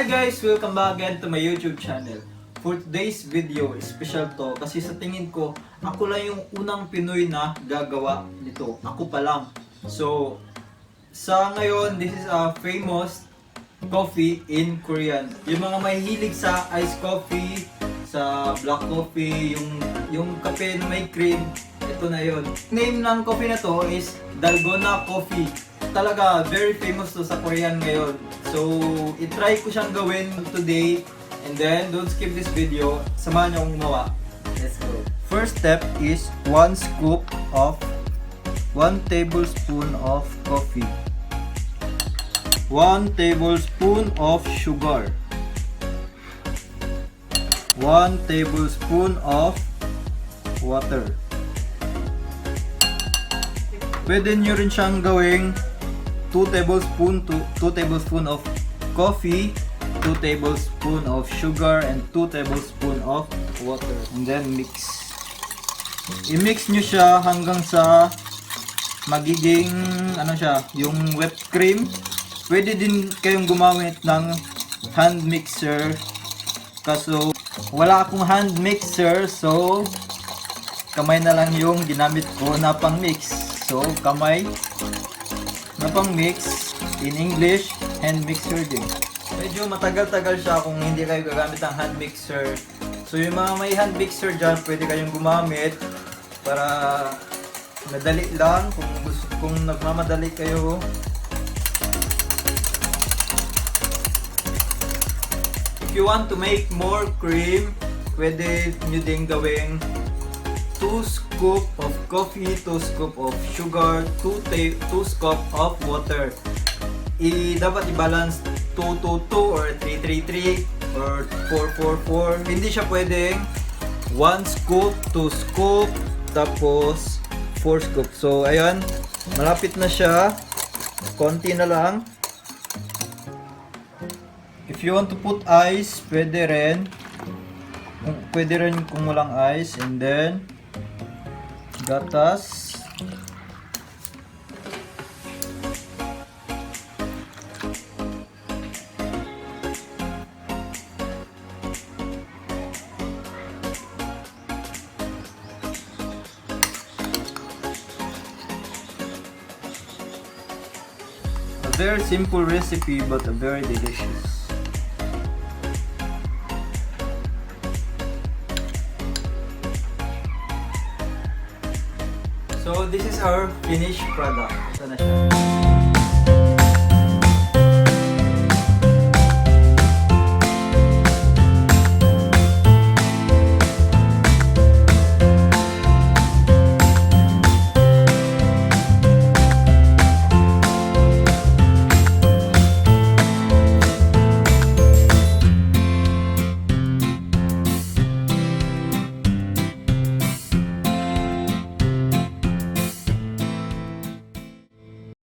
guys! Welcome back again to my YouTube channel. For today's video, special to kasi sa tingin ko, ako lang yung unang Pinoy na gagawa nito. Ako pa lang. So, sa ngayon, this is a famous coffee in Korean. Yung mga mahilig sa iced coffee, sa black coffee, yung kape na may cream, ito na yun. Name ng coffee na to is Dalgona coffee. Talaga, very famous to sa Korean ngayon. So, itry ko siyang gawin today. And then, don't skip this video. Samahan niyo akong gumawa. Let's go. First step is 1 tablespoon of coffee. 1 tablespoon of sugar. 1 tablespoon of water. Pwede nyo rin siyang gawing 2 tablespoon of coffee, 2 tablespoon of sugar, and 2 tablespoon of water. And then mix. I-mix nyo siya hanggang sa magiging yung whipped cream. Pwede din kayong gumamit ng hand mixer. Kaso wala akong hand mixer, so kamay na lang yung ginamit ko na pang mix. So kamay na pang mix, in English, hand mixer din. Medyo matagal-tagal siya kung hindi kayo gagamit ng hand mixer. So yung mga may hand mixer dyan, pwede kayong gumamit para madali lang kung nagmamadali kayo. If you want to make more cream, pwede nyo din gawing 2 scoop of coffee, 2 scoop of sugar, 2 scoop of water. Dapat i-balance 2-2-2 or 3-3-3 or 4-4-4. Hindi siya pwedeng 1 scoop, 2 scoop, tapos 4 scoop. So, ayan. Malapit na siya. Konti na lang. If you want to put ice, pwede rin. Pwede rin kung walang ice. And then, gatas. A very simple recipe but a very delicious. So this is our finished product. Ito na siya.